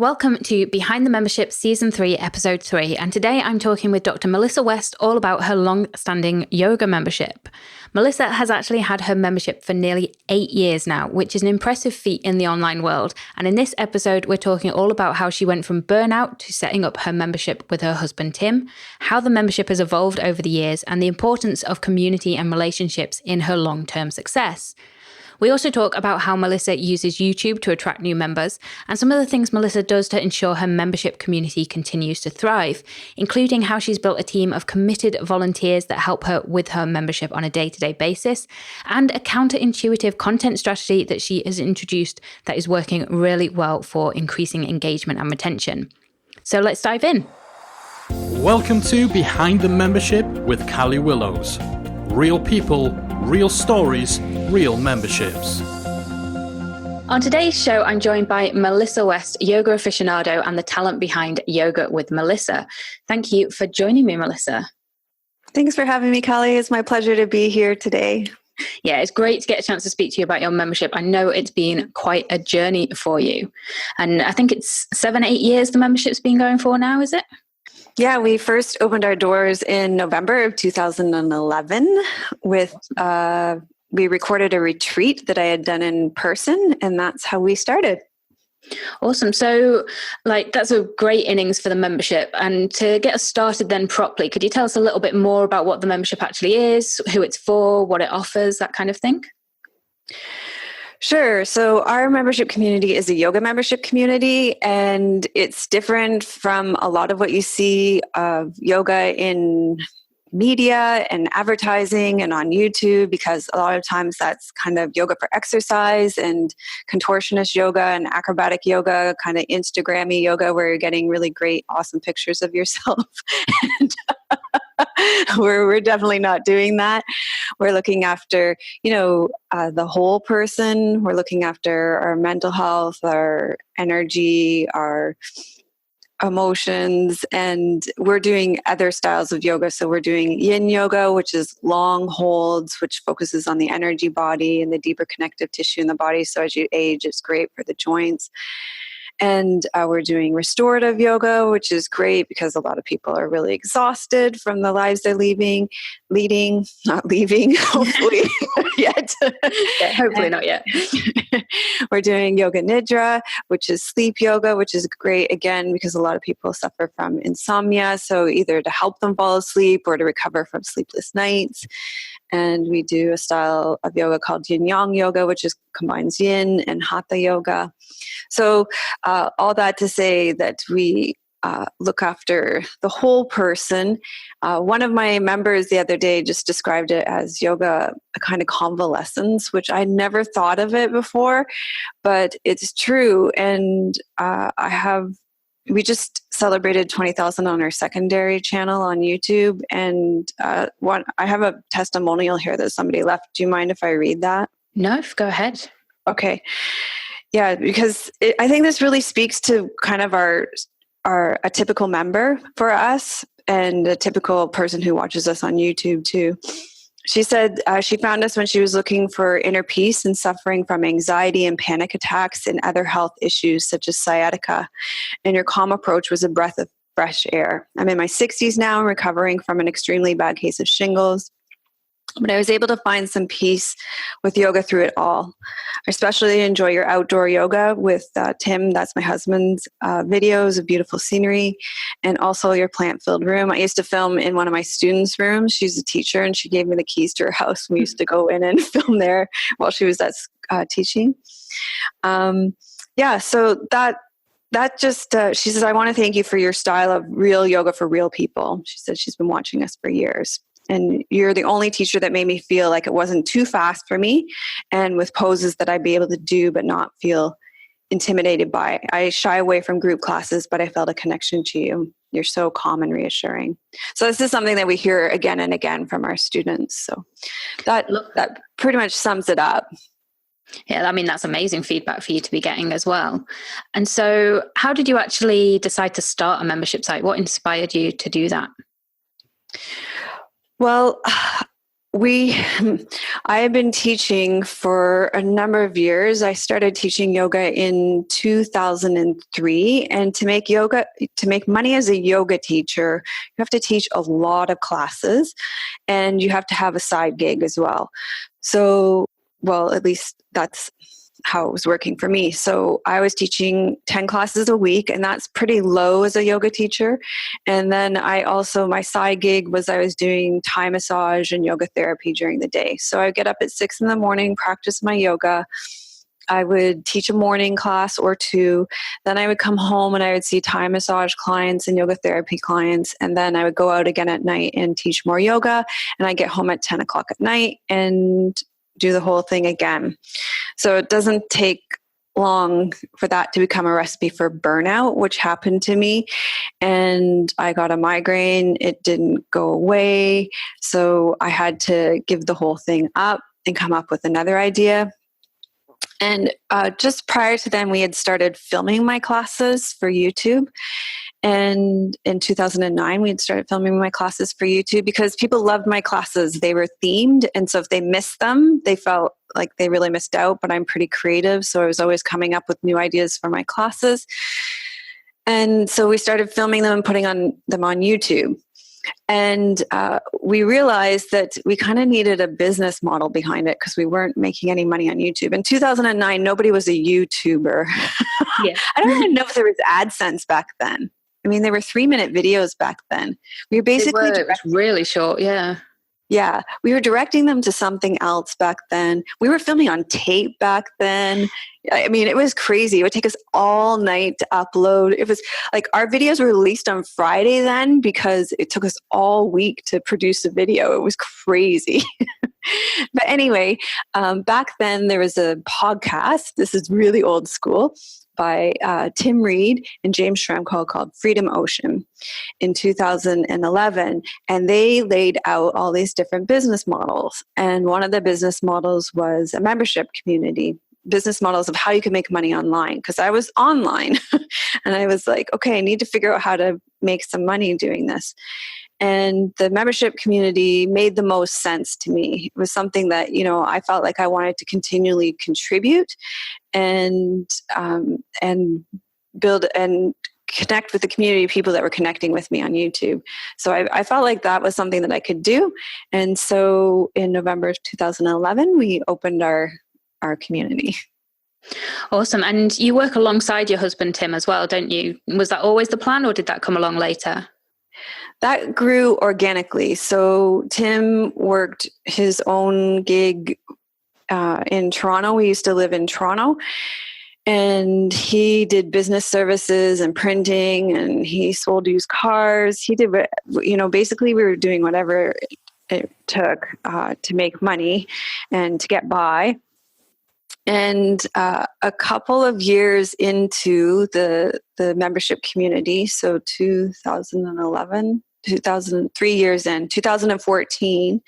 Welcome to Behind the Membership Season 3, Episode 3, and today I'm talking with Dr. Melissa West all about her long-standing yoga membership. Melissa has actually had her membership for nearly 8 years now, which is an impressive feat in the online world, and in this episode we're talking all about how she went from burnout to setting up her membership with her husband Tim, how the membership has evolved over the years, and the importance of community and relationships in her long-term success. We also talk about how Melissa uses YouTube to attract new members and some of the things Melissa does to ensure her membership community continues to thrive, including how she's built a team of committed volunteers that help her with her membership on a day-to-day basis, and a counterintuitive content strategy that she has introduced that is working really well for increasing engagement and retention. So let's dive in. Welcome to Behind the Membership with Callie Willows. Real people, real stories, real memberships. On today's show, I'm joined by Melissa West, yoga aficionado and the talent behind Yoga with Melissa. Thank you for joining me, Melissa. Thanks for having me, Callie. It's my pleasure to be here today. Yeah, it's great to get a chance to speak to you about your membership. I know it's been quite a journey for you. And I think it's 7-8 years the membership's been going for now, is it? Yeah, we first opened our doors in November of 2011 with, we recorded a retreat that I had done in person, and that's how we started. Awesome. So that's a great innings for the membership. And to get us started then properly, could you tell us a little bit more about what the membership actually is, who it's for, what it offers, that kind of thing? Sure. So our membership community is a yoga membership community, and it's different from a lot of what you see of yoga in media and advertising and on YouTube, because a lot of times that's kind of yoga for exercise and contortionist yoga and acrobatic yoga, kind of Instagrammy yoga where you're getting really great, awesome pictures of yourself. And we're definitely not doing that. We're looking after, the whole person. We're looking after our mental health, our energy, our emotions, and we're doing other styles of yoga. So we're doing yin yoga, which is long holds, which focuses on the energy body and the deeper connective tissue in the body. So as you age, it's great for the joints. And we're doing restorative yoga, which is great because a lot of people are really exhausted from the lives they're leading, not leaving, hopefully yet. Yeah, hopefully not yet. We're doing yoga nidra, which is sleep yoga, which is great, again, because a lot of people suffer from insomnia. So either to help them fall asleep or to recover from sleepless nights. And we do a style of yoga called yin yang yoga, which combines yin and hatha yoga. So all that to say that we look after the whole person. One of my members the other day just described it as yoga, a kind of convalescence, which I never thought of it before, but it's true. And we just celebrated 20,000 on our secondary channel on YouTube. And I have a testimonial here that somebody left. Do you mind if I read that? No, go ahead. Okay. Yeah, because I think this really speaks to kind of a typical member for us and a typical person who watches us on YouTube too. She said she found us when she was looking for inner peace and suffering from anxiety and panic attacks and other health issues such as sciatica. And your calm approach was a breath of fresh air. I'm in my 60s now and recovering from an extremely bad case of shingles. But I was able to find some peace with yoga through it all. I especially enjoy your outdoor yoga with Tim, that's my husband's, videos of beautiful scenery, and also your plant-filled room. I used to film in one of my students' rooms. She's a teacher, and she gave me the keys to her house. We used to go in and film there while she was teaching. So that just, she says, I want to thank you for your style of real yoga for real people. She said she's been watching us for years. And you're the only teacher that made me feel like it wasn't too fast for me, and with poses that I'd be able to do but not feel intimidated by. I shy away from group classes, but I felt a connection to you. You're so calm and reassuring. So this is something that we hear again and again from our students. So that pretty much sums it up. Yeah, I mean, that's amazing feedback for you to be getting as well. And so how did you actually decide to start a membership site? What inspired you to do that? Well, I have been teaching for a number of years. I started teaching yoga in 2003, and to make money as a yoga teacher, you have to teach a lot of classes, and you have to have a side gig as well. So, well, at least that's how it was working for me. So I was teaching 10 classes a week, and that's pretty low as a yoga teacher. And then my side gig was I was doing Thai massage and yoga therapy during the day. So I would get up at 6 a.m, practice my yoga. I would teach a morning class or two. Then I would come home and I would see Thai massage clients and yoga therapy clients. And then I would go out again at night and teach more yoga. And I get home at 10 o'clock at night and do the whole thing again. So it doesn't take long for that to become a recipe for burnout, which happened to me. And I got a migraine. It didn't go away. So I had to give the whole thing up and come up with another idea. And just prior to then, we had started filming my classes for YouTube. And in 2009, we had started filming my classes for YouTube because people loved my classes. They were themed. And so if they missed them, they felt like they really missed out. But I'm pretty creative. So I was always coming up with new ideas for my classes. And so we started filming them and putting them on YouTube. And we realized that we kind of needed a business model behind it because we weren't making any money on YouTube. In 2009, nobody was a YouTuber. Yeah. I don't even know if there was AdSense back then. I mean, there were 3-minute videos back then. We were basically it was really short, yeah. Yeah, we were directing them to something else back then. We were filming on tape back then. I mean, it was crazy. It would take us all night to upload. It was like our videos were released on Friday then because it took us all week to produce a video. It was crazy. But anyway, back then there was a podcast. This is really old school, by Tim Reed and James Schramko called Freedom Ocean in 2011. And they laid out all these different business models. And one of the business models was a membership community, business models of how you can make money online. Because I was online and I was like, okay, I need to figure out how to make some money doing this. And the membership community made the most sense to me. It was something that, I felt like I wanted to continually contribute and build and connect with the community of people that were connecting with me on YouTube. So I felt like that was something that I could do. And so in November of 2011, we opened our community. Awesome. And you work alongside your husband, Tim, as well, don't you? Was that always the plan or did that come along later? That grew organically. So Tim worked his own gig in Toronto. We used to live in Toronto. And he did business services and printing, and he sold used cars. He did, basically we were doing whatever it took to make money and to get by. And a couple of years into the membership community, so 2011, 3 years in, 2014,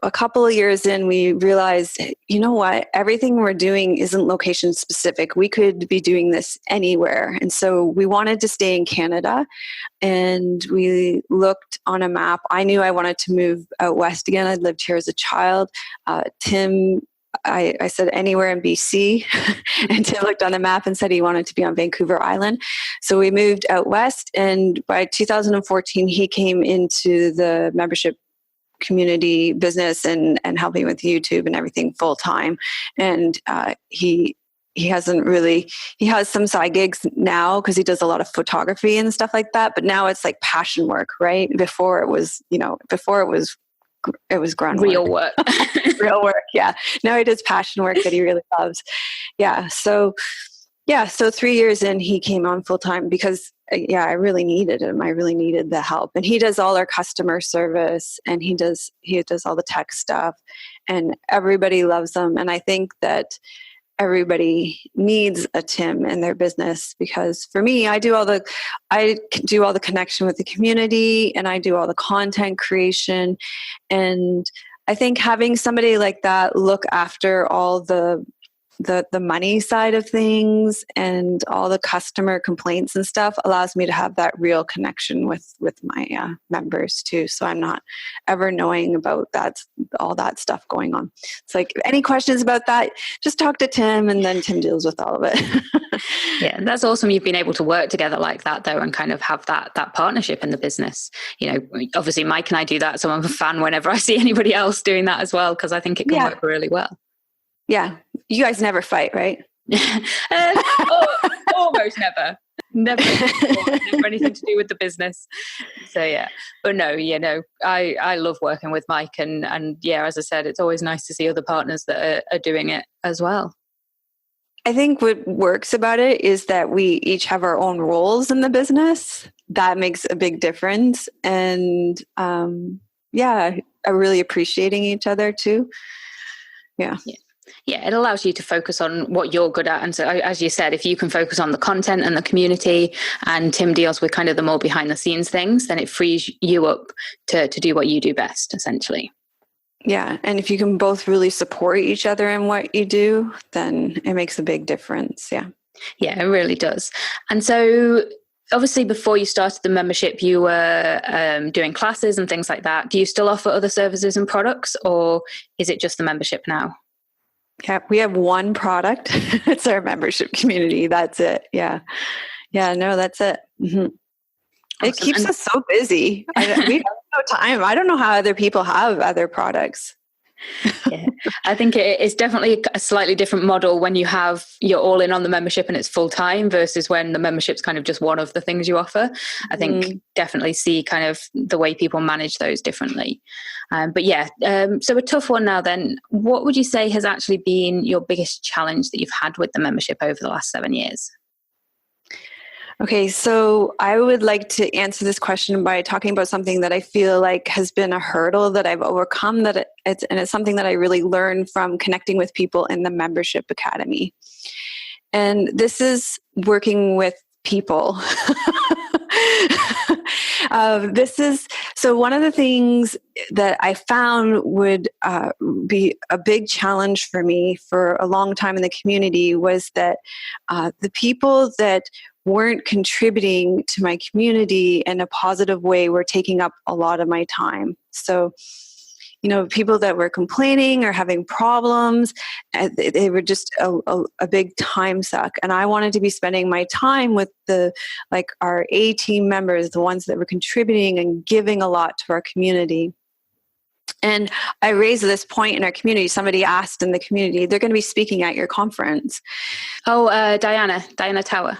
a couple of years in, we realized, you know what, everything we're doing isn't location specific. We could be doing this anywhere. And so we wanted to stay in Canada, and we looked on a map. I knew I wanted to move out west again. I'd lived here as a child. Tim, I said anywhere in BC, and Tim looked on the map and said he wanted to be on Vancouver Island. So we moved out west, and by 2014, he came into the membership community business and helping with YouTube and everything full time. And he has some side gigs now because he does a lot of photography and stuff like that. But now it's like passion work, right? Before it was grunt real work. Real work. Yeah. Now he does passion work that he really loves. Yeah. So 3 years in, he came on full time because I really needed him. I really needed the help. And he does all our customer service, and he does all the tech stuff, and everybody loves him. And I think that everybody needs a Tim in their business, because for me, I do all the connection with the community, and I do all the content creation. And I think having somebody like that look after all the the money side of things and all the customer complaints and stuff allows me to have that real connection with my members too. So I'm not ever knowing about all that stuff going on. It's like, any questions about that, just talk to Tim, and then Tim deals with all of it. Yeah, that's awesome. You've been able to work together like that, though, and kind of have that partnership in the business. You know, obviously Mike and I do that, so I'm a fan whenever I see anybody else doing that as well, because I think it can work really well. Yeah, you guys never fight, right? Almost never. Never anything to do with the business. So yeah, but no, I love working with Mike, and yeah, as I said, it's always nice to see other partners that are doing it as well. I think what works about it is that we each have our own roles in the business. That makes a big difference. And really appreciating each other too. Yeah. Yeah, it allows you to focus on what you're good at. And so, as you said, if you can focus on the content and the community, and Tim deals with kind of the more behind the scenes things, then it frees you up to do what you do best, essentially. Yeah. And if you can both really support each other in what you do, then it makes a big difference. Yeah. Yeah, it really does. And so obviously before you started the membership, you were doing classes and things like that. Do you still offer other services and products, or is it just the membership now? Yeah, we have one product. It's our membership community. That's it. Yeah. Yeah, no, that's it. Mm-hmm. It keeps us so busy. We have no time. I don't know how other people have other products. Yeah, I think it's definitely a slightly different model when you're all in on the membership and it's full time versus when the membership's kind of just one of the things you offer. I think definitely see kind of the way people manage those differently. But yeah, so a tough one now then. What would you say has actually been your biggest challenge that you've had with the membership over the last 7 years? Okay, so I would like to answer this question by talking about something that I feel like has been a hurdle that I've overcome, and it's something that I really learned from connecting with people in the Membership Academy. And this is working with people. So one of the things that I found would be a big challenge for me for a long time in the community was that the people that weren't contributing to my community in a positive way were taking up a lot of my time. So, people that were complaining or having problems, they were just a big time suck. And I wanted to be spending my time with our A team members, the ones that were contributing and giving a lot to our community. And I raised this point in our community. Somebody asked in the community, they're going to be speaking at your conference. Oh, Diana Tower.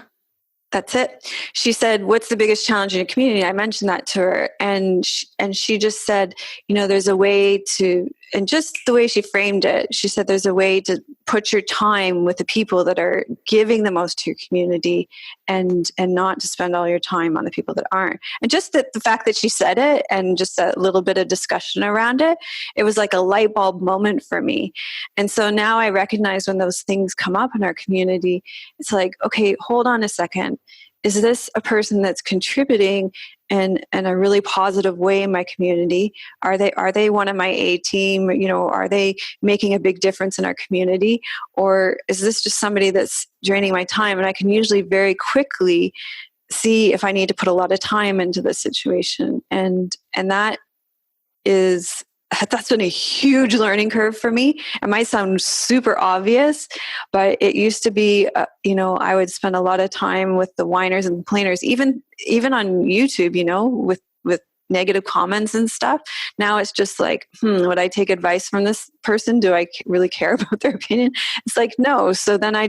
That's it. She said, what's the biggest challenge in your community? I mentioned that to her. And she just said, there's a way to, and just the way she framed it, she said, there's a way to put your time with the people that are giving the most to your community and not to spend all your time on the people that aren't. And just the fact that she said it and just a little bit of discussion around it, it was like a light bulb moment for me. And so now I recognize when those things come up in our community, it's like, okay, hold on a second. Is this a person that's contributing in a really positive way in my community? Are they one of my A team? Are they making a big difference in our community? Or is this just somebody that's draining my time? And I can usually very quickly see if I need to put a lot of time into this situation. And that's been a huge learning curve for me. It might sound super obvious, but it used to be, I would spend a lot of time with the whiners and complainers, even on YouTube, with negative comments and stuff. Now it's just like, would I take advice from this person? Do I really care about their opinion? It's like, no. So then I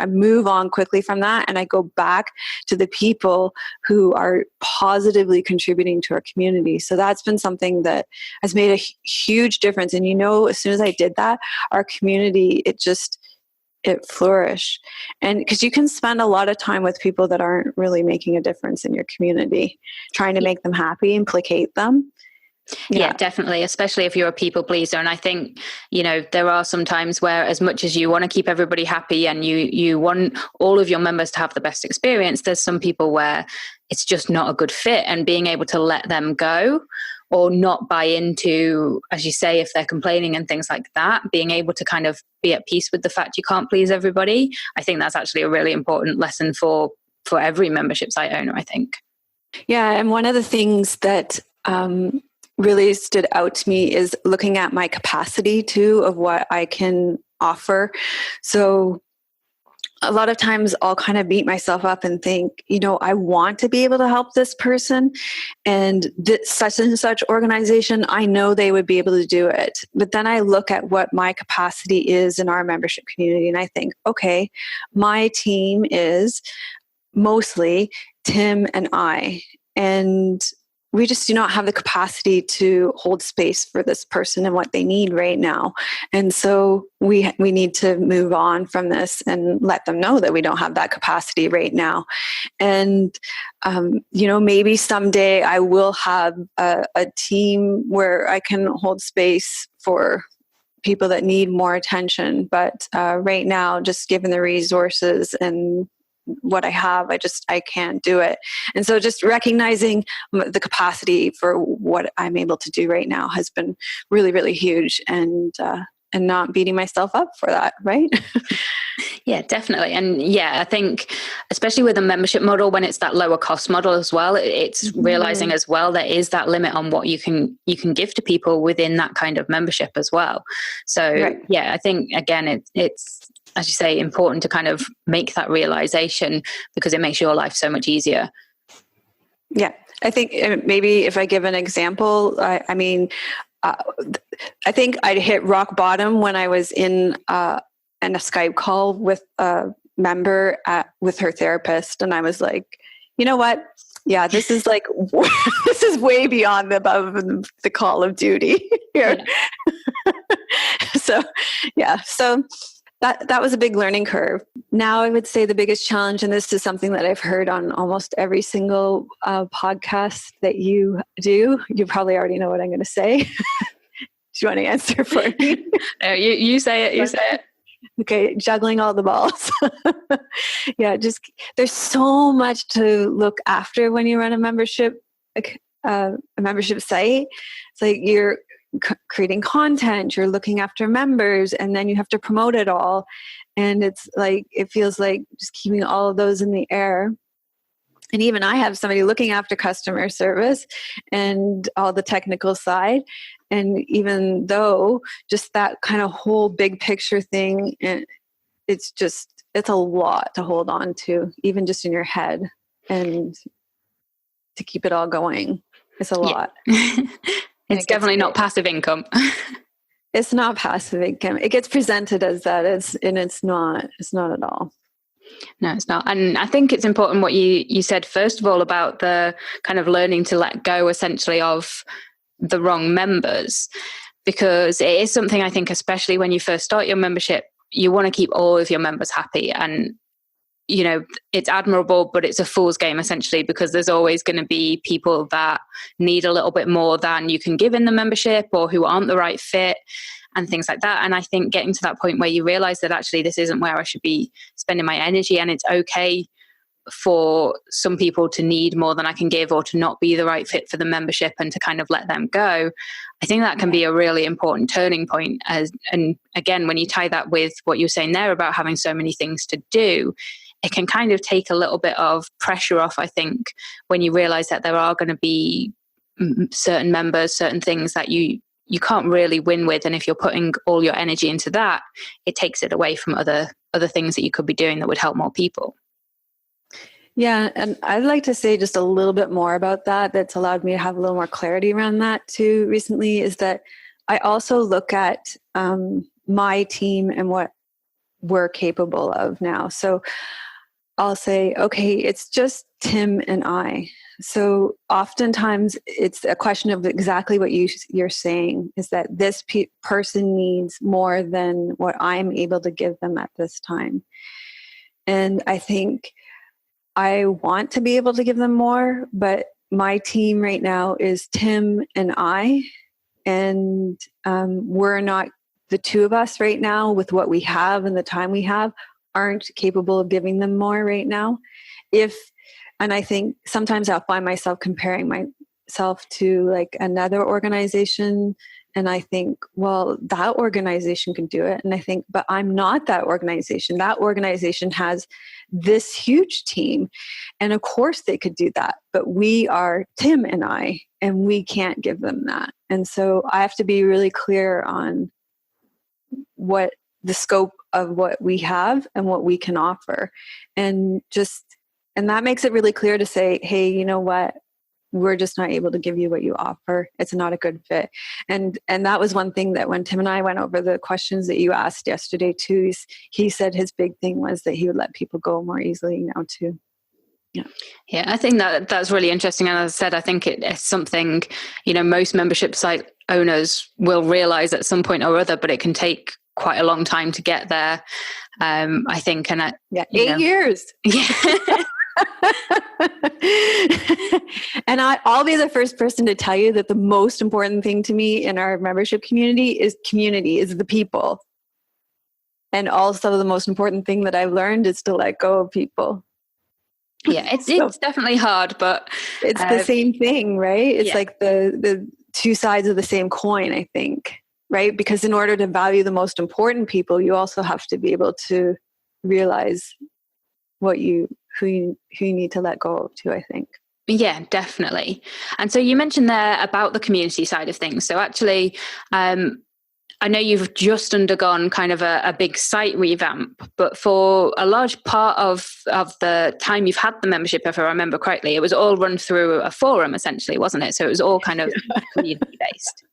move on quickly from that, and I go back to the people who are positively contributing to our community. So that's been something that has made a huge difference. And as soon as I did that, our community, it flourished. And because you can spend a lot of time with people that aren't really making a difference in your community, trying to make them happy and placate them. Yeah, definitely, especially if you're a people pleaser. And I think, there are some times where, as much as you want to keep everybody happy and you want all of your members to have the best experience, there's some people where it's just not a good fit, and being able to let them go or not buy into, as you say, if they're complaining and things like that, being able to kind of be at peace with the fact you can't please everybody. I think that's actually a really important lesson for every membership site owner, I think. Yeah. And one of the things that really stood out to me is looking at my capacity too of what I can offer. So a lot of times I'll kind of beat myself up and think, I want to be able to help this person, and such and such organization, I know they would be able to do it. But then I look at what my capacity is in our membership community, and I think, okay, my team is mostly Tim and I, and we just do not have the capacity to hold space for this person and what they need right now. And so we need to move on from this and let them know that we don't have that capacity right now. And, maybe someday I will have a team where I can hold space for people that need more attention. But right now, just given the resources and what I have, I can't do it. And so just recognizing the capacity for what I'm able to do right now has been really, really huge, and not beating myself up for that. Right. Yeah, definitely. And I think especially with a membership model, when it's that lower cost model as well, it's realizing as well, there is that limit on what you can give to people within that kind of membership as well. So right. I think again, it's, as you say, important to kind of make that realization, because it makes your life so much easier. Yeah. I think maybe if I give an example, I think I'd hit rock bottom when I was in a Skype call with a member with her therapist. And I was like, you know what? Yeah, this is like, this is way beyond above the call of duty here. Yeah. So that was a big learning curve. Now I would say the biggest challenge, and this is something that I've heard on almost every single podcast that you do. You probably already know what I'm going to say. Do you want to answer for me? No, you say it. You say it. Okay, juggling all the balls. Yeah, just there's so much to look after when you run a membership site. It's like you're creating content, you're looking after members, and then you have to promote it all. And it's like, it feels like just keeping all of those in the air. And even I have somebody looking after customer service and all the technical side. And even though just that kind of whole big picture thing, it's a lot to hold on to, even just in your head, and to keep it all going. It's a lot. Yeah. It's definitely not passive income. It's not passive income. It gets presented as that. It's not at all. No, it's not. And I think it's important what you said, first of all, about the kind of learning to let go essentially of the wrong members, because it is something I think, especially when you first start your membership, you want to keep all of your members happy. And it's admirable, but it's a fool's game essentially, because there's always going to be people that need a little bit more than you can give in the membership, or who aren't the right fit and things like that. And I think getting to that point where you realize that actually this isn't where I should be spending my energy, and it's okay for some people to need more than I can give, or to not be the right fit for the membership, and to kind of let them go. I think that can be a really important turning point. And again, when you tie that with what you're saying there about having so many things to do, it can kind of take a little bit of pressure off, I think, when you realize that there are going to be certain members, certain things that you can't really win with. And if you're putting all your energy into that, it takes it away from other things that you could be doing that would help more people. Yeah. And I'd like to say just a little bit more about that. That's allowed me to have a little more clarity around that too recently, is that I also look at my team and what we're capable of now. So I'll say, okay, it's just Tim and I. So oftentimes it's a question of exactly what you're saying, is that this person needs more than what I'm able to give them at this time. And I think I want to be able to give them more, but my team right now is Tim and I, and we're not, the two of us right now with what we have and the time we have aren't capable of giving them more right now. And I think sometimes I'll find myself comparing myself to like another organization, and I think, well, that organization can do it. And I think, but I'm not that organization. That organization has this huge team. And of course they could do that. But we are Tim and I, and we can't give them that. And so I have to be really clear on what the scope of what we have and what we can offer. And that makes it really clear to say, hey, you know what? We're just not able to give you what you offer. It's not a good fit. And that was one thing that when Tim and I went over the questions that you asked yesterday too, he said his big thing was that he would let people go more easily now too. Yeah, I think that's really interesting. And as I said, I think it's something, most membership site owners will realize at some point or other, but it can take quite a long time to get there. I think, and 8 years. Yeah. And I'll be the first person to tell you that the most important thing to me in our membership community is the people. And also the most important thing that I've learned is to let go of people. Yeah, it's definitely hard, but it's the same thing, right? It's like the two sides of the same coin, I think, right? Because in order to value the most important people, you also have to be able to realize who you need to let go of too, I think. Yeah, definitely. And so you mentioned there about the community side of things. So actually, I know you've just undergone kind of a big site revamp, but for a large part of the time you've had the membership, if I remember correctly, it was all run through a forum essentially, wasn't it? So it was all kind of community based.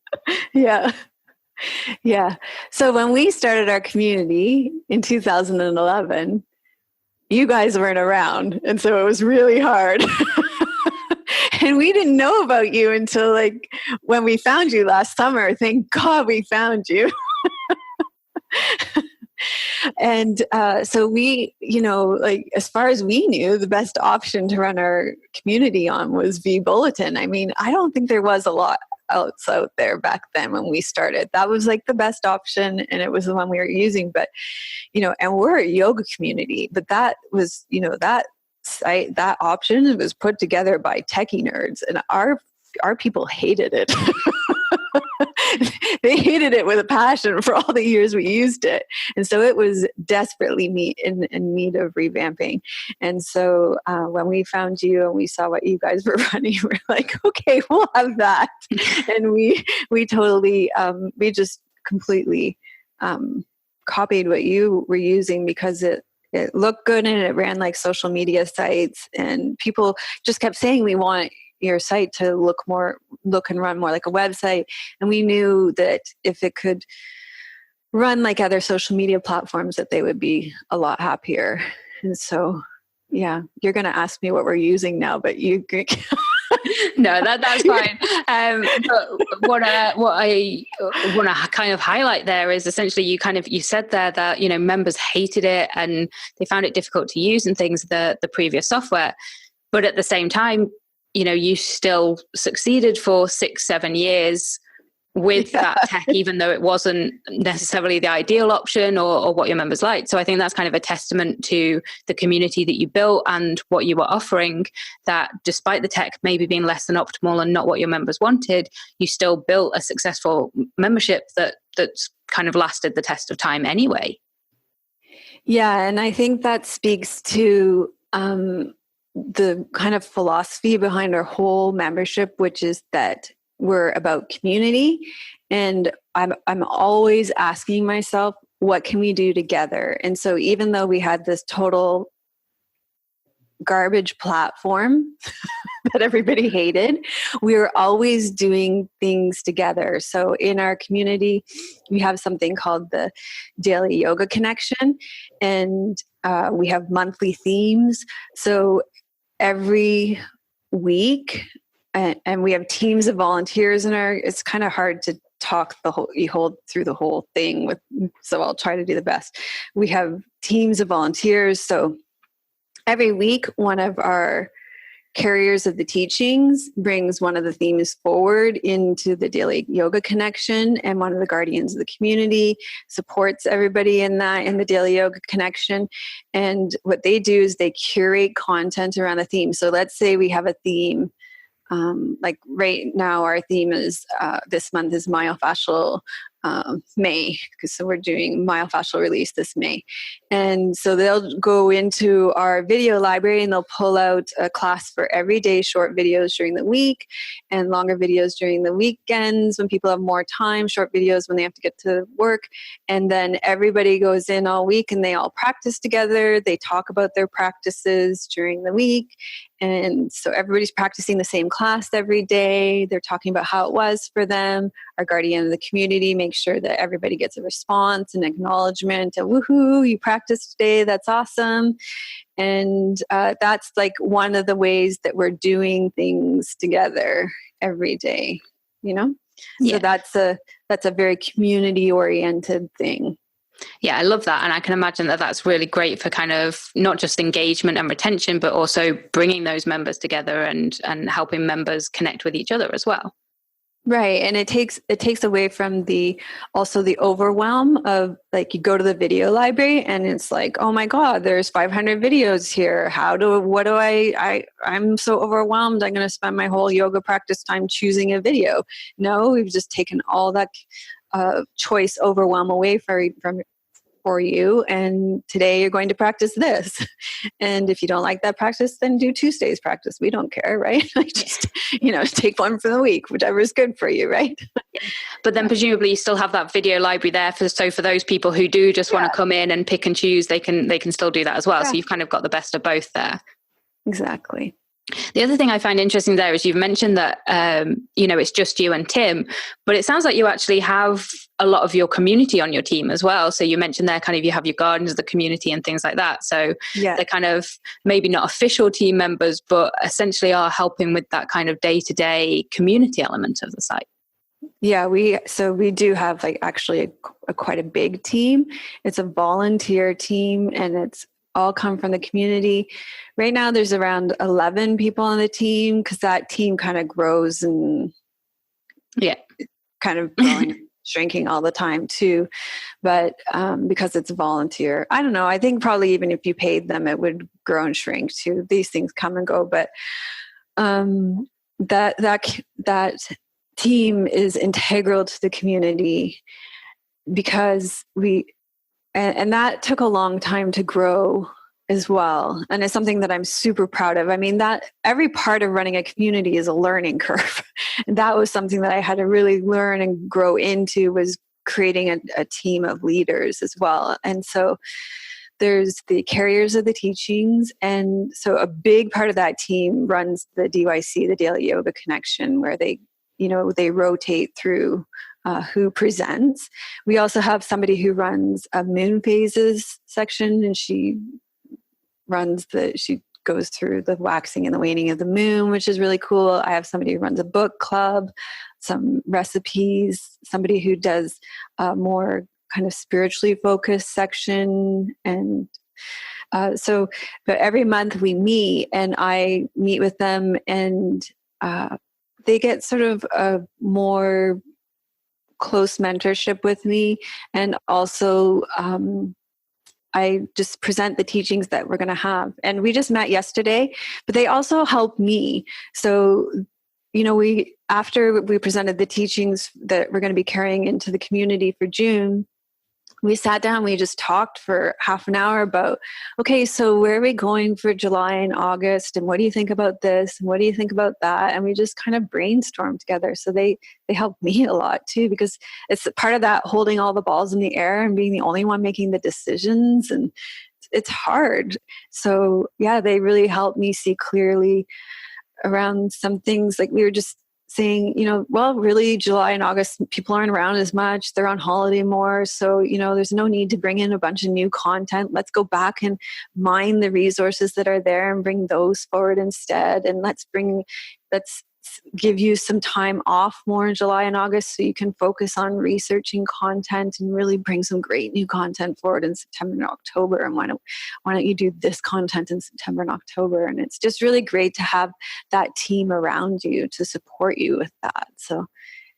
Yeah. Yeah. So when we started our community in 2011, you guys weren't around. And so it was really hard. And we didn't know about you until like when we found you last summer. Thank God we found you. And so we, as far as we knew, the best option to run our community on was Vbulletin. I mean, I don't think there was a lot else out there back then when we started. That was like the best option, and it was the one we were using. But, and we're a yoga community, but that was, that site, that option was put together by techie nerds, and our people hated it. They hated it with a passion for all the years we used it. And so it was desperately in need of revamping. And so when we found you and we saw what you guys were running, we're like, okay, we'll have that. And we totally, we just completely copied what you were using because it looked good and it ran like social media sites, and people just kept saying, we want your site to look and run more like a website. And we knew that if it could run like other social media platforms, that they would be a lot happier. And so, yeah, you're going to ask me what we're using now, but you no, that's fine. But what I want to kind of highlight there is essentially you said there that members hated it and they found it difficult to use and things, the previous software, but at the same time, you still succeeded for 6-7 years with that tech, even though it wasn't necessarily the ideal option or what your members liked. So I think that's kind of a testament to the community that you built and what you were offering, that despite the tech maybe being less than optimal and not what your members wanted, you still built a successful membership that's kind of lasted the test of time anyway. Yeah, and I think that speaks to the kind of philosophy behind our whole membership, which is that we're about community. And I'm always asking myself, what can we do together? And so even though we had this total garbage platform that everybody hated, we were always doing things together. So in our community, we have something called the Daily Yoga Connection, and we have monthly themes. So every week, and we have teams of volunteers in it's kind of hard to talk you hold through the whole thing so I'll try to do the best. We have teams of volunteers. So every week, one of our carriers of the teachings brings one of the themes forward into the daily yoga connection, and one of the guardians of the community supports everybody in the daily yoga connection. And what they do is they curate content around a theme. So let's say we have a theme, like right now our theme is this month is myofascial May, so we're doing myofascial release this May. And so they'll go into our video library and they'll pull out a class for every day, short videos during the week and longer videos during the weekends when people have more time, short videos when they have to get to work. And then everybody goes in all week and they all practice together. They talk about their practices during the week. And so everybody's practicing the same class every day. They're talking about how it was for them. Our guardian of the community makes sure that everybody gets a response and acknowledgement. And woohoo, you practiced today. That's awesome. And that's like one of the ways that we're doing things together every day, you know? Yeah. So that's a very community oriented thing. Yeah, I love that. And I can imagine that that's really great for kind of not just engagement and retention, but also bringing those members together and helping members connect with each other as well. Right. And it takes away from the overwhelm of, like, you go to the video library and it's like, oh my God, there's 500 videos here. I'm so overwhelmed. I'm going to spend my whole yoga practice time choosing a video. No, we've just taken all that choice overwhelm away for you, and today you're going to practice this. And if you don't like that practice, then do Tuesday's practice. We don't care, right? Just take one for the week, whichever is good for you, right? But then presumably you still have that video library there for those people who do just want to come in and pick and choose, they can still do that as well. Yeah. So you've kind of got the best of both there. Exactly. The other thing I find interesting there is you've mentioned that, it's just you and Tim, but it sounds like you actually have a lot of your community on your team as well. So you mentioned there kind of you have your guardians of the community and things like that. So they're kind of maybe not official team members, but essentially are helping with that kind of day-to-day community element of the site. Yeah, we do have actually quite a big team. It's a volunteer team and it's all come from the community. Right now there's around 11 people on the team because that team kind of grows and kind of growing, shrinking all the time too. But because it's volunteer, I don't know, I think probably even if you paid them, it would grow and shrink too. These things come and go, but that team is integral to the community because and that took a long time to grow as well. And it's something that I'm super proud of. I mean, that every part of running a community is a learning curve. And that was something that I had to really learn and grow into, was creating a team of leaders as well. And so there's the carriers of the teachings. And so a big part of that team runs the DYC, the Daily Yoga Connection, where they rotate through who presents. We also have somebody who runs a moon phases section, and she goes through the waxing and the waning of the moon, which is really cool. I have somebody who runs a book club, some recipes, somebody who does a more kind of spiritually focused section. And but every month we meet and I meet with them, and they get sort of a more close mentorship with me. And also I just present the teachings that we're going to have. And we just met yesterday, but they also help me. So, after we presented the teachings that we're going to be carrying into the community for June, we sat down, we just talked for half an hour about, okay, so where are we going for July and August? And what do you think about this? And what do you think about that? And we just kind of brainstormed together. So they helped me a lot too, because it's part of that holding all the balls in the air and being the only one making the decisions. And it's hard. So yeah, they really helped me see clearly around some things. Like we were just saying, really July and August, people aren't around as much. They're on holiday more. So, there's no need to bring in a bunch of new content. Let's go back and mine the resources that are there and bring those forward instead. And let's give you some time off more in July and August so you can focus on researching content and really bring some great new content forward in September and October. And why don't you do this content in September and October? And it's just really great to have that team around you to support you with that. So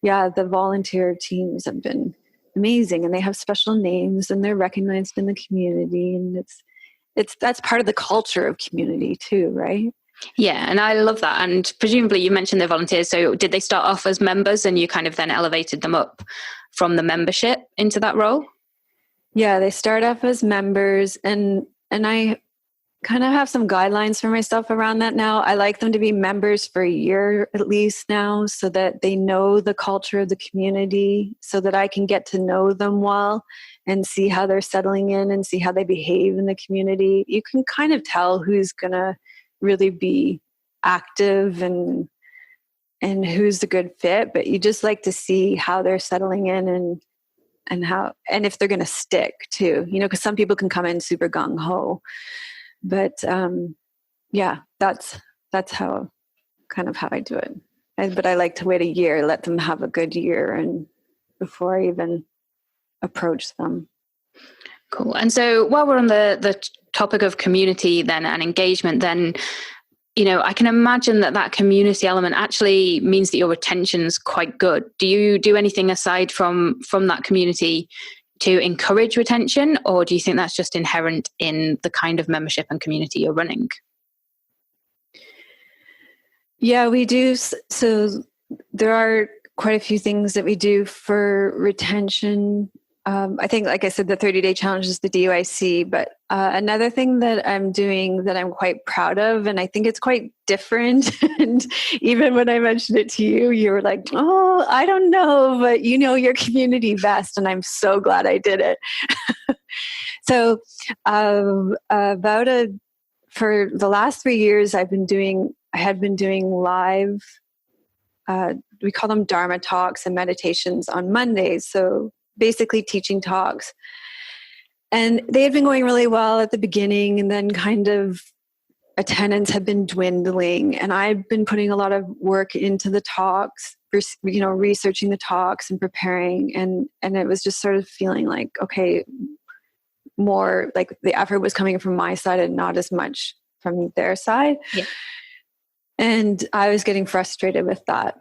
yeah, the volunteer teams have been amazing, and they have special names and they're recognized in the community, and that's part of the culture of community too, right? Yeah, and I love that. And presumably you mentioned they're volunteers. So did they start off as members and you kind of then elevated them up from the membership into that role? Yeah, they start off as members, and I kind of have some guidelines for myself around that now. I like them to be members for a year at least now, so that they know the culture of the community, so that I can get to know them well and see how they're settling in and see how they behave in the community. You can kind of tell who's going to really be active and who's the good fit, but you just like to see how they're settling in and if they're going to stick too, because some people can come in super gung-ho, but yeah, that's how I do it. But I like to wait a year, let them have a good year, and before I even approach them. Cool. And so while we're on the topic of community then and engagement, then, I can imagine that community element actually means that your retention's quite good. Do you do anything aside from that community to encourage retention, or do you think that's just inherent in the kind of membership and community you're running? Yeah, we do. So there are quite a few things that we do for retention. I think, like I said, the 30-day challenge is the DUIC, but another thing that I'm doing that I'm quite proud of, and I think it's quite different, and even when I mentioned it to you, you were like, oh, I don't know, but you know your community best, and I'm so glad I did it. So for the last 3 years, I had been doing live, we call them Dharma talks and meditations on Mondays. So basically teaching talks. And they had been going really well at the beginning, and then kind of attendance had been dwindling. And I've been putting a lot of work into the talks, researching the talks and preparing. And it was just sort of feeling like, okay, more like the effort was coming from my side and not as much from their side. Yeah. And I was getting frustrated with that.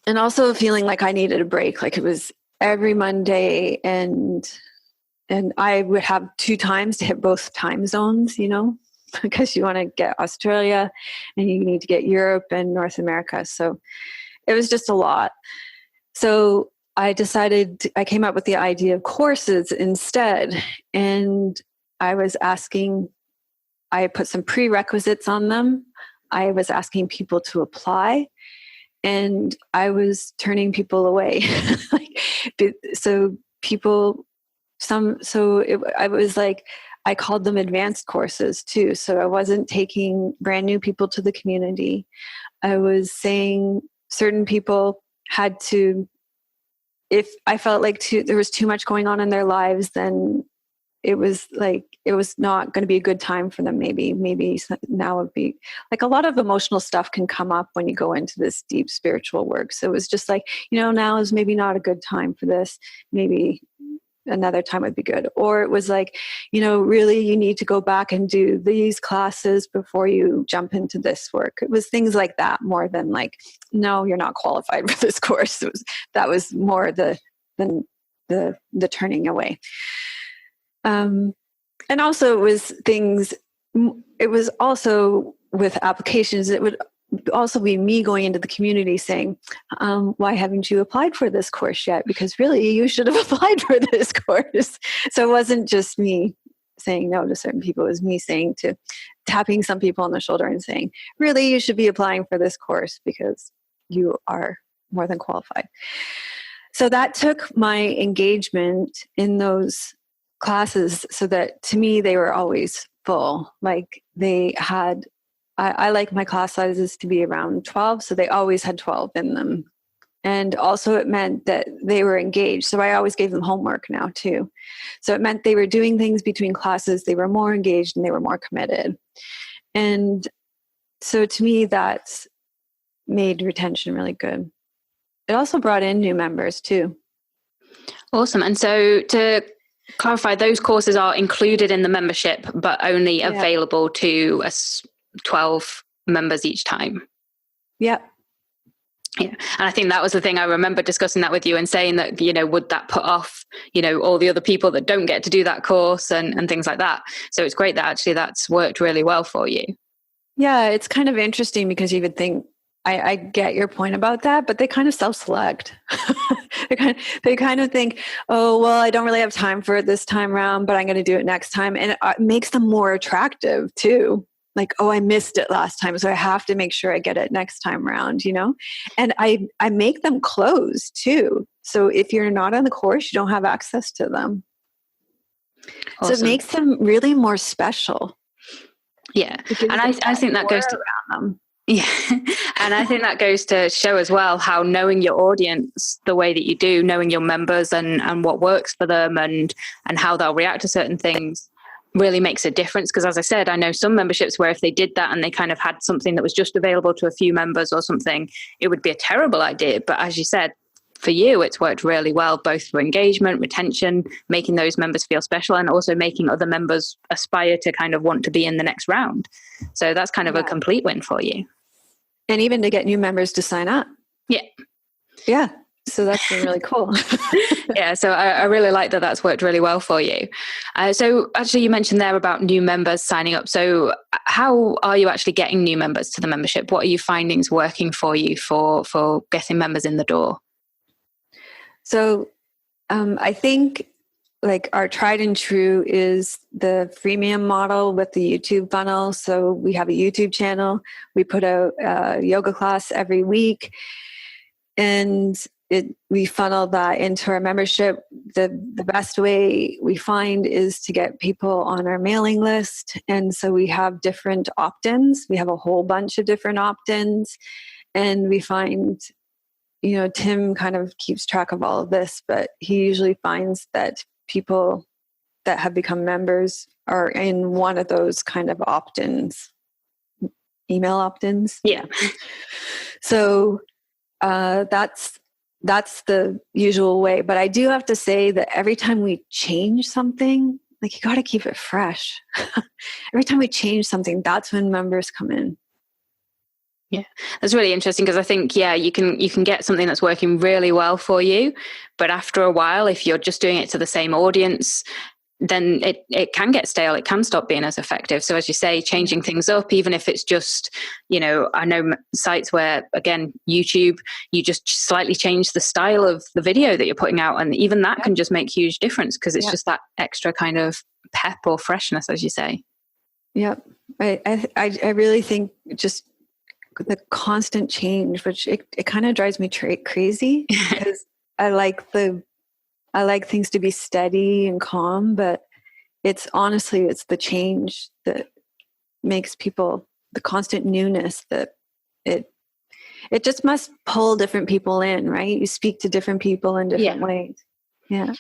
And also feeling like I needed a break. Like it was every Monday, and I would have 2 times to hit both time zones, because you want to get Australia and you need to get Europe and North America. So it was just a lot. So I came up with the idea of courses instead. And I put some prerequisites on them. I was asking people to apply, and I was turning people away. I called them advanced courses too. So I wasn't taking brand new people to the community. I was saying certain people had to, if I felt like there was too much going on in their lives, then it was not going to be a good time for them. Maybe now would be like, a lot of emotional stuff can come up when you go into this deep spiritual work. So it was just like, now is maybe not a good time for this. Maybe another time would be good. Or it was like, really you need to go back and do these classes before you jump into this work. It was things like that more than like, no, you're not qualified for this course. That was more the turning away. And also it was also with applications, it would also be me going into the community saying, why haven't you applied for this course yet? Because really you should have applied for this course. So it wasn't just me saying no to certain people. It was me tapping some people on the shoulder and saying, really, you should be applying for this course because you are more than qualified. So that took my engagement in those classes, so that to me they were always full. Like they had, I like my class sizes to be around 12, so they always had 12 in them. And also it meant that they were engaged. So I always gave them homework now too. So it meant they were doing things between classes, they were more engaged and they were more committed. And so to me, that's made retention really good. It also brought in new members too. Awesome. And so to clarify, those courses are included in the membership, but only available to us 12 members each time. Yep. Yeah. And I think that was the thing. I remember discussing that with you and saying that, would that put off, all the other people that don't get to do that course and things like that. So it's great that actually that's worked really well for you. Yeah, it's kind of interesting because you would think, I get your point about that, but they kind of self-select. they kind of think, oh, well, I don't really have time for it this time around, but I'm going to do it next time. And it makes them more attractive too. Like, oh, I missed it last time, so I have to make sure I get it next time around, And I make them close too. So if you're not on the course, you don't have access to them. Awesome. So it makes them really more special. Yeah. And I think that goes to around them. Yeah. And I think that goes to show as well how knowing your audience the way that you do, knowing your members and what works for them and how they'll react to certain things really makes a difference. Because as I said, I know some memberships where if they did that and they kind of had something that was just available to a few members or something, it would be a terrible idea. But as you said, for you, it's worked really well, both for engagement, retention, making those members feel special, and also making other members aspire to kind of want to be in the next round. So that's kind of a complete win for you. And even to get new members to sign up. Yeah. Yeah. So that's been really cool. Yeah. So I really like that that's worked really well for you. So actually you mentioned there about new members signing up. So how are you actually getting new members to the membership? What are you findings working for you for getting members in the door? So I think like our tried and true is the freemium model with the YouTube funnel. So we have a YouTube channel. We put out a yoga class every week, and we funnel that into our membership. The best way we find is to get people on our mailing list. And so we have different opt-ins. We have a whole bunch of different opt-ins, and we find, Tim kind of keeps track of all of this, but he usually finds that people that have become members are in one of those kind of opt-ins, email opt-ins. Yeah. So that's the usual way. But I do have to say that every time we change something, like, you got to keep it fresh. Every time we change something, that's when members come in. Yeah, that's really interesting because I think, you can get something that's working really well for you, but after a while, if you're just doing it to the same audience, then it can get stale. It can stop being as effective. So as you say, changing things up, even if it's just, I know sites where, again, YouTube, you just slightly change the style of the video that you're putting out. And even that can just make huge difference because it's just that extra kind of pep or freshness, as you say. Yep. I really think just the constant change, which it kind of drives me crazy because I like things to be steady and calm, but it's the change that makes people, the constant newness that it just must pull different people in, right? You speak to different people in different ways. Yeah.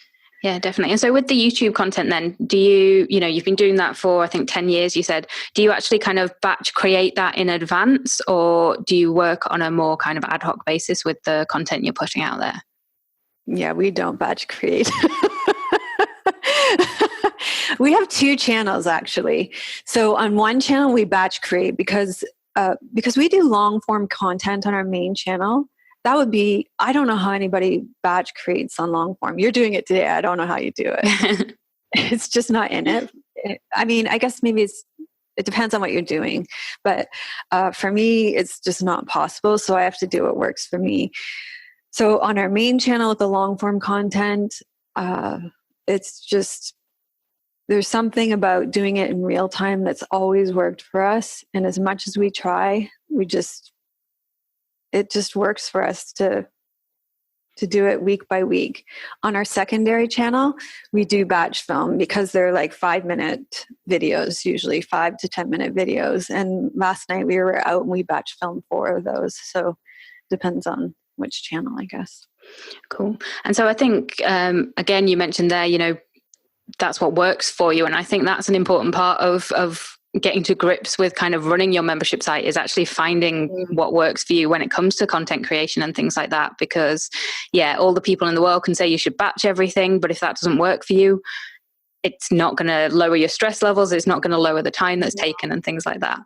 Yeah, definitely. And so with the YouTube content then, do you, you've been doing that for, I think, 10 years, you said, do you actually kind of batch create that in advance, or do you work on a more kind of ad hoc basis with the content you're putting out there? Yeah, we don't batch create. We have two channels actually. So on one channel we batch create because we do long form content on our main channel. That would be, I don't know how anybody batch creates on long form. You're doing it today. I don't know how you do it. It's just not in it. I mean, I guess maybe it depends on what you're doing. But for me, it's just not possible. So I have to do what works for me. So on our main channel with the long form content, it's just, there's something about doing it in real time that's always worked for us. And as much as we try, it just works for us to do it week by week. On our secondary channel, we do batch film because they're like 5-minute videos, usually 5 to 10-minute videos. And last night we were out and we batch filmed 4 of those. So depends on which channel, I guess. Cool. And so I think, again, you mentioned there, that's what works for you. And I think that's an important part of getting to grips with kind of running your membership site is actually finding what works for you when it comes to content creation and things like that. Because all the people in the world can say you should batch everything, but if that doesn't work for you, it's not going to lower your stress levels. It's not going to lower the time that's taken and things like that.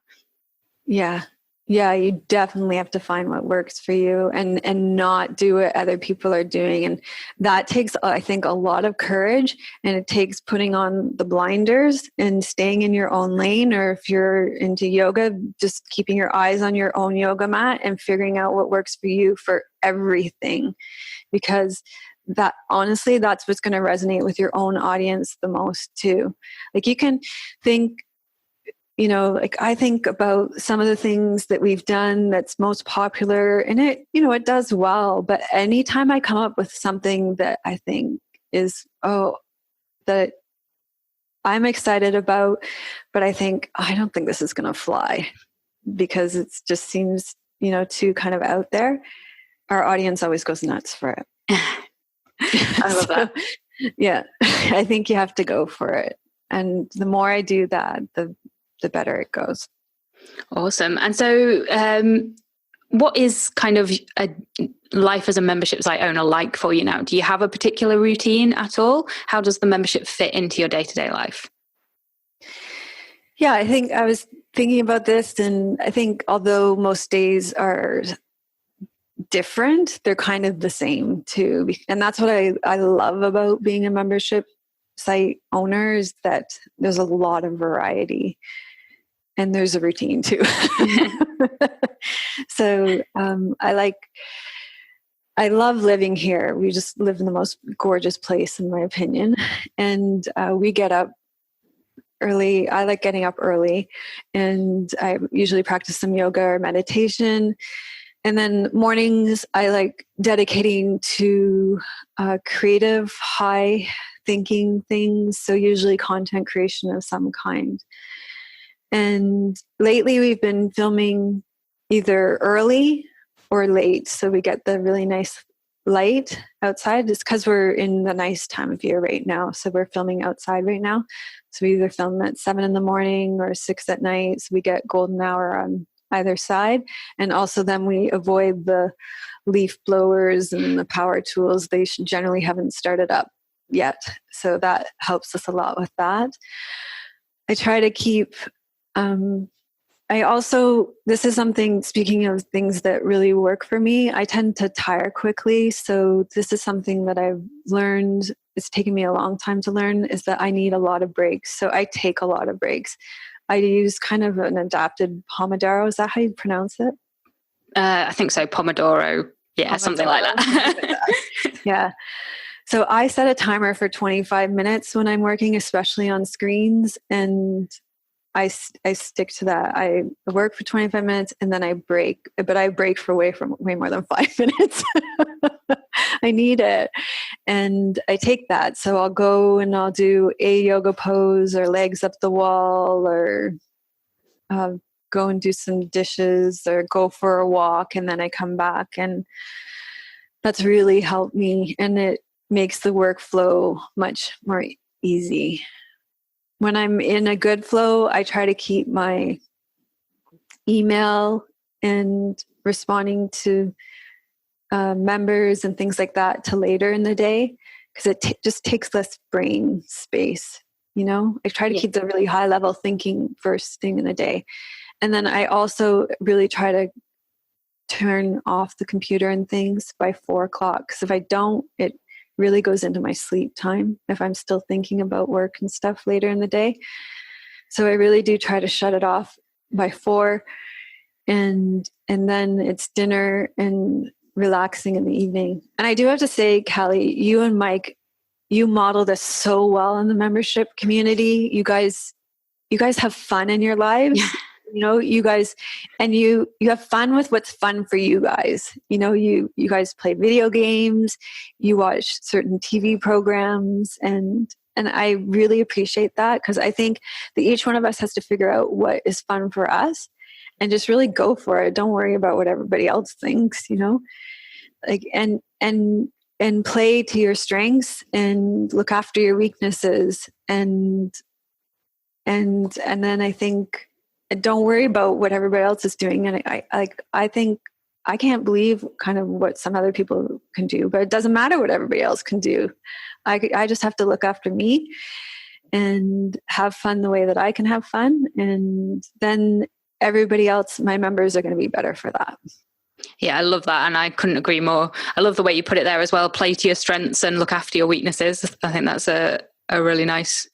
Yeah, you definitely have to find what works for you and not do what other people are doing. And that takes, I think, a lot of courage, and it takes putting on the blinders and staying in your own lane. Or if you're into yoga, just keeping your eyes on your own yoga mat and figuring out what works for you for everything. Because that, honestly, that's what's going to resonate with your own audience the most too. Like, you can think, like, I think about some of the things that we've done that's most popular, and it does well. But anytime I come up with something that I think is, that I'm excited about, but I don't think this is going to fly because it just seems, too kind of out there, our audience always goes nuts for it. I love that. Yeah, I think you have to go for it. And the more I do that, the better it goes. Awesome. And so what is kind of a life as a membership site owner like for you now? Do you have a particular routine at all? How does the membership fit into your day-to-day life? Yeah, I think I was thinking about this, and I think although most days are different, they're kind of the same too. And that's what I love about being a membership site owner, is that there's a lot of variety. And there's a routine too. So I love living here. We just live in the most gorgeous place, in my opinion. And we get up early. I like getting up early, and I usually practice some yoga or meditation. And then mornings I like dedicating to creative, high thinking things. So usually content creation of some kind. And lately we've been filming either early or late. So we get the really nice light outside. It's because we're in the nice time of year right now. So we're filming outside right now. So we either film at 7 a.m. or 6 p.m. So we get golden hour on either side. And also then we avoid the leaf blowers and the power tools. They generally haven't started up yet. So that helps us a lot with that. I try to keep... this is something, speaking of things that really work for me, I tend to tire quickly. So this is something that I've learned, it's taken me a long time to learn, is that I need a lot of breaks. So I take a lot of breaks. I use kind of an adapted Pomodoro. Is that how you pronounce it? I think so. Pomodoro. Yeah, Pomodoro. Something like that. Yeah. So I set a timer for 25 minutes when I'm working, especially on screens. And I stick to that. I work for 25 minutes and then I break, but I break for way more than 5 minutes. I need it. And I take that. So I'll go and I'll do a yoga pose or legs up the wall, or go and do some dishes, or go for a walk. And then I come back, and that's really helped me. And it makes the workflow much more easy. When I'm in a good flow, I try to keep my email and responding to members and things like that to later in the day, because it just takes less brain space. I try to keep the really high level thinking first thing in the day. And then I also really try to turn off the computer and things by 4 o'clock. Because if I don't, it really goes into my sleep time if I'm still thinking about work and stuff later in the day. So I really do try to shut it off by 4, and then it's dinner and relaxing in the evening. And I do have to say, Callie, you and Mike, you model this so well in the membership community. You guys have fun in your lives. You guys, and you have fun with what's fun for you guys. You guys play video games, you watch certain TV programs, and I really appreciate that, because I think that each one of us has to figure out what is fun for us and just really go for it. Don't worry about what everybody else thinks, and play to your strengths and look after your weaknesses, and And then I think, don't worry about what everybody else is doing. And I think I can't believe kind of what some other people can do, but it doesn't matter what everybody else can do. I just have to look after me and have fun the way that I can have fun. And then everybody else, my members, are going to be better for that. Yeah, I love that. And I couldn't agree more. I love the way you put it there as well. Play to your strengths and look after your weaknesses. I think that's a really nice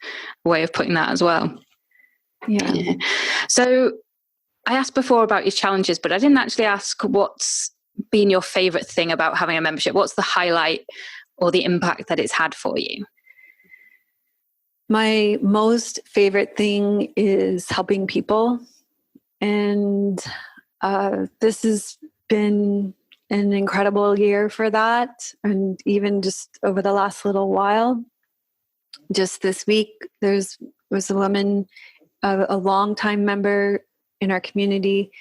way of putting that as well. Yeah. So I asked before about your challenges, but I didn't actually ask what's been your favorite thing about having a membership. What's the highlight or the impact that it's had for you? My most favorite thing is helping people. And this has been an incredible year for that. And even just over the last little while, just this week, was a woman, a longtime member in our community,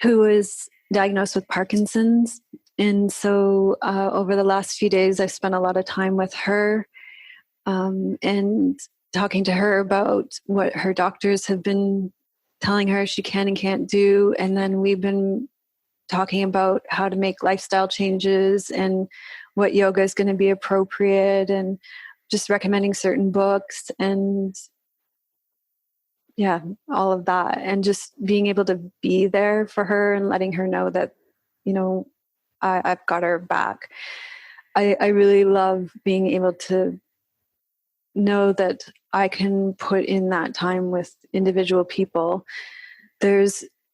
who was diagnosed with Parkinson's. And so over the last few days, I spent a lot of time with her and talking to her about what her doctors have been telling her she can and can't do. And then we've been talking about how to make lifestyle changes and what yoga is going to be appropriate, and just recommending certain books and all of that. And just being able to be there for her and letting her know that, I've got her back. I really love being able to know that I can put in that time with individual people.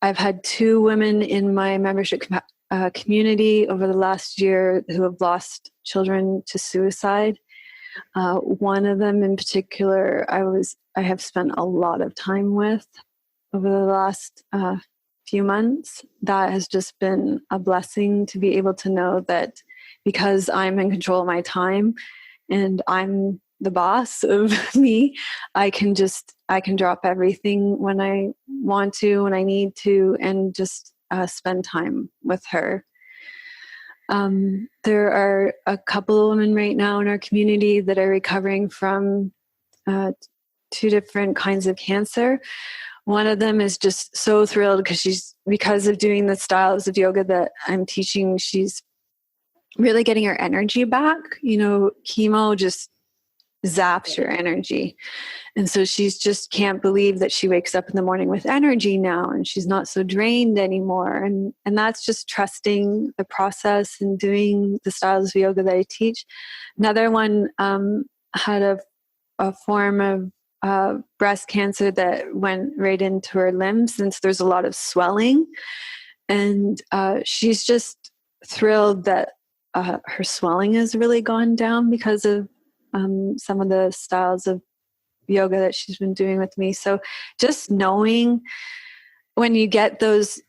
I've had 2 women in my membership community over the last year who have lost children to suicide. One of them in particular, I have spent a lot of time with over the last few months. That has just been a blessing to be able to know that because I'm in control of my time and I'm the boss of me, I can drop everything when I want to, when I need to, and just spend time with her. There are a couple of women right now in our community that are recovering from 2 different kinds of cancer. One of them is just so thrilled because of doing the styles of yoga that I'm teaching, she's really getting her energy back. Chemo just zaps your energy. And so she's just can't believe that she wakes up in the morning with energy now, and she's not so drained anymore. And that's just trusting the process and doing the styles of yoga that I teach. Another one had a form of breast cancer that went right into her limbs, and so there's a lot of swelling. And she's just thrilled that her swelling has really gone down because of some of the styles of yoga that she's been doing with me. So just knowing when you get these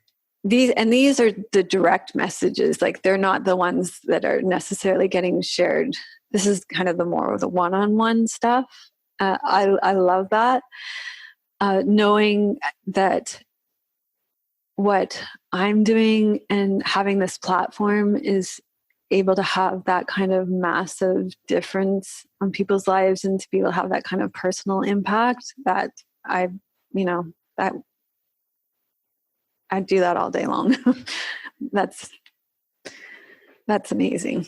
are the direct messages, like they're not the ones that are necessarily getting shared. This is kind of the one-on-one stuff. I love that. Knowing that what I'm doing and having this platform is able to have that kind of massive difference on people's lives, and to be able to have that kind of personal impact, that I do that all day long. That's amazing.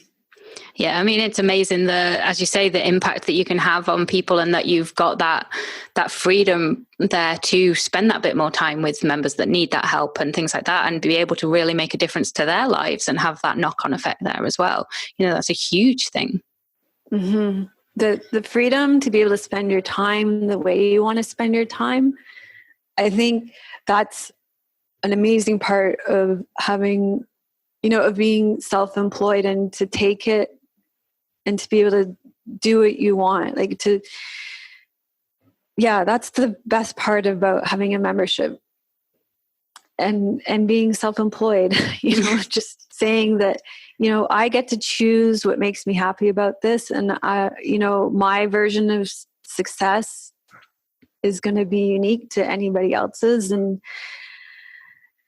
Yeah, I mean, it's amazing as you say, the impact that you can have on people, and that you've got that freedom there to spend that bit more time with members that need that help and things like that, and be able to really make a difference to their lives and have that knock-on effect there as well. That's a huge thing. Mm-hmm. The freedom to be able to spend your time the way you want to spend your time. I think that's an amazing part of having, of being self-employed, and to take it and to be able to do what you want. That's the best part about having a membership and being self-employed, just saying that, I get to choose what makes me happy about this. And my version of success is going to be unique to anybody else's. And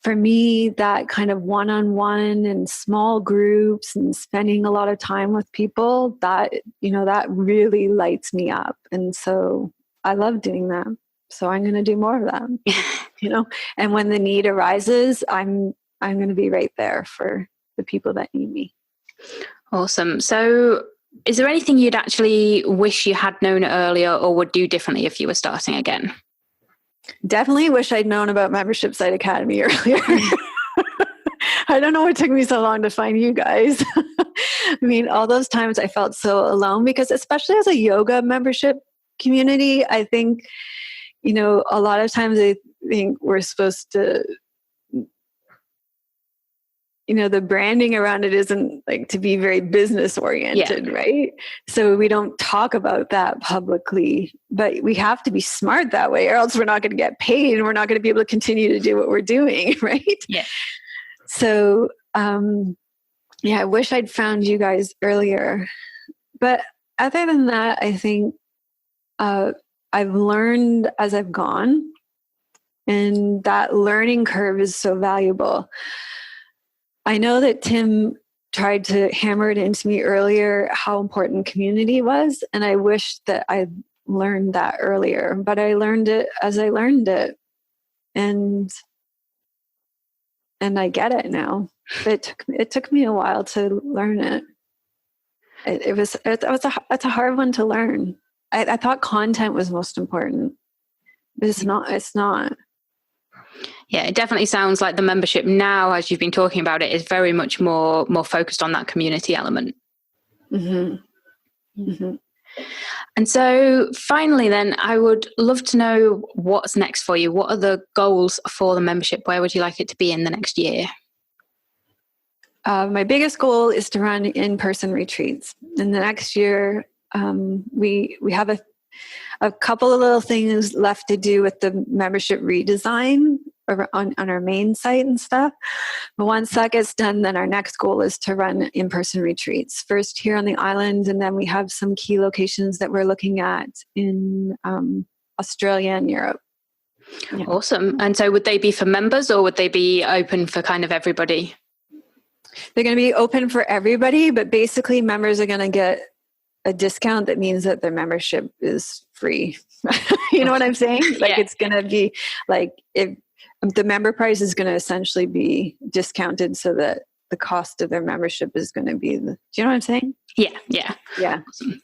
for me, that kind of one-on-one and small groups and spending a lot of time with people, that really lights me up. And so I love doing that. So I'm going to do more of them, and when the need arises, I'm going to be right there for the people that need me. Awesome. So is there anything you'd actually wish you had known earlier or would do differently if you were starting again? Definitely wish I'd known about Membership Site Academy earlier. I don't know what took me so long to find you guys. I mean, all those times I felt so alone, because especially as a yoga membership community, I think, a lot of times I think we're supposed to, the branding around it isn't like to be very business oriented, right? So we don't talk about that publicly, but we have to be smart that way, or else we're not going to get paid and we're not going to be able to continue to do what we're doing, right? Yeah. So, I wish I'd found you guys earlier. But other than that, I think I've learned as I've gone, and that learning curve is so valuable. I know that Tim tried to hammer it into me earlier how important community was, and I wish that I'd learned that earlier, but I learned it as I learned it, and I get it now. It took me a while to learn it. It's a hard one to learn. I thought content was most important, but it's not. Yeah, it definitely sounds like the membership now, as you've been talking about it, is very much more focused on that community element. Mm-hmm. Mm-hmm. And so finally then, I would love to know what's next for you. What are the goals for the membership? Where would you like it to be in the next year? My biggest goal is to run in-person retreats. In the next year, we have a couple of little things left to do with the membership redesign on our main site and stuff. But once that gets done, then our next goal is to run in-person retreats. First here on the island, and then we have some key locations that we're looking at in Australia and Europe. Yeah. Awesome. And so would they be for members or would they be open for kind of everybody? They're going to be open for everybody, but basically members are going to get a discount that means that their membership is free. You know what I'm saying? Like It's going to be like, if the member price is going to essentially be discounted so that the cost of their membership is going to be do you know what I'm saying? Yeah. Awesome.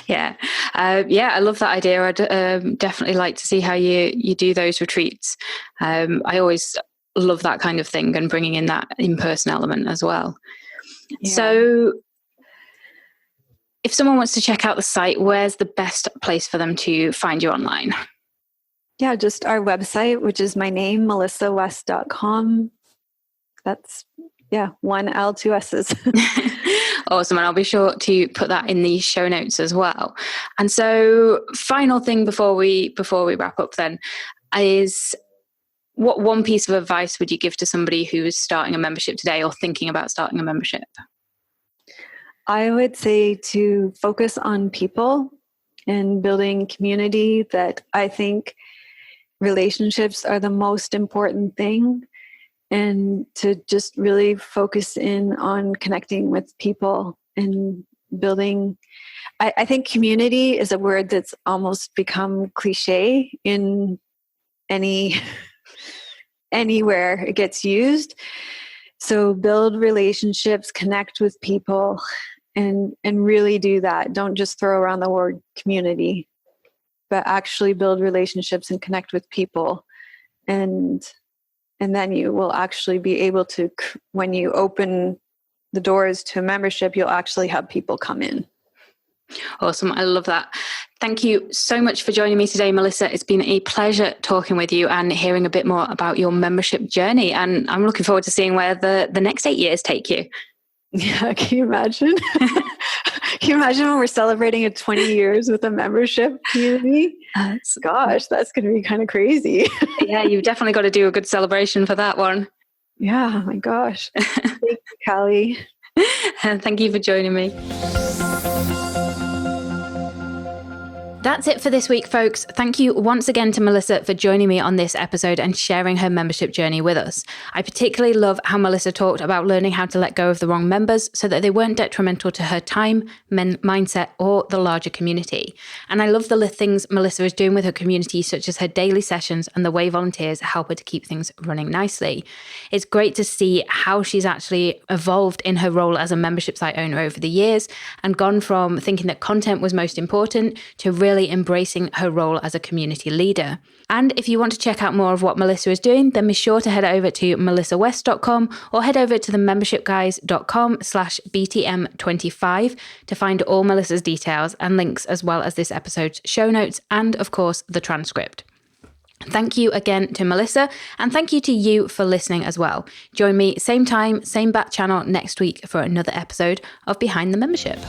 Yeah. I love that idea. I'd definitely like to see how you do those retreats. I always love that kind of thing and bringing in that in-person element as well. Yeah. So if someone wants to check out the site, where's the best place for them to find you online? Yeah, just our website, which is my name, melissawest.com. That's, 1 L, 2 S's. Awesome. And I'll be sure to put that in the show notes as well. And so final thing before we wrap up then is, what one piece of advice would you give to somebody who is starting a membership today or thinking about starting a membership? I would say to focus on people and building community. That I think relationships are the most important thing, and to just really focus in on connecting with people and building. I think community is a word that's almost become cliche in anywhere it gets used. So build relationships, connect with people, and really do that. Don't just throw around the word community, but actually build relationships and connect with people. And then you will actually be able to, when you open the doors to a membership, you'll actually have people come in. Awesome. I love that. Thank you so much for joining me today, Melissa. It's been a pleasure talking with you and hearing a bit more about your membership journey. And I'm looking forward to seeing where the next 8 years take you. Yeah, can you imagine? Can you imagine when we're celebrating 20 years with a membership community? Gosh, that's going to be kind of crazy. Yeah, you've definitely got to do a good celebration for that one. Yeah, oh my gosh. Thank you, Callie. And thank you for joining me. That's it for this week, folks. Thank you once again to Melissa for joining me on this episode and sharing her membership journey with us. I particularly love how Melissa talked about learning how to let go of the wrong members so that they weren't detrimental to her time, mindset, or the larger community. And I love the things Melissa is doing with her community, such as her daily sessions and the way volunteers help her to keep things running nicely. It's great to see how she's actually evolved in her role as a membership site owner over the years and gone from thinking that content was most important to really embracing her role as a community leader. And if you want to check out more of what Melissa is doing, then be sure to head over to melissawest.com or head over to themembershipguys.com/BTM25 to find all Melissa's details and links, as well as this episode's show notes and, of course, the transcript. Thank you again to Melissa, and thank you to you for listening as well. Join me same time, same bat channel next week for another episode of Behind the Membership.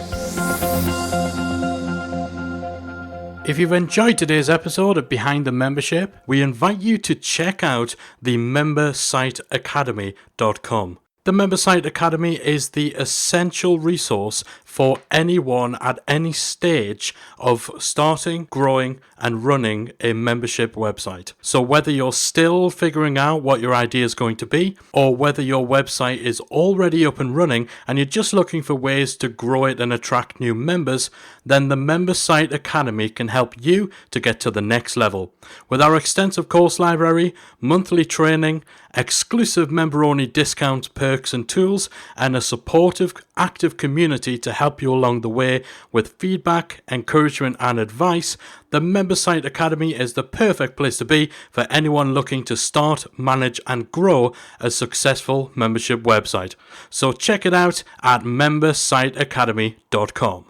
If you've enjoyed today's episode of Behind the Membership, we invite you to check out the membersiteacademy.com. The Member Site Academy is the essential resource for anyone at any stage of starting, growing, and running a membership website. So whether you're still figuring out what your idea is going to be, or whether your website is already up and running and you're just looking for ways to grow it and attract new members, then the Member Site Academy can help you to get to the next level. With our extensive course library, monthly training, exclusive member-only discounts, perks and tools, and a supportive, active community to help you along the way with feedback, encouragement and advice, the Member Site Academy is the perfect place to be for anyone looking to start, manage and grow a successful membership website. So check it out at membersiteacademy.com.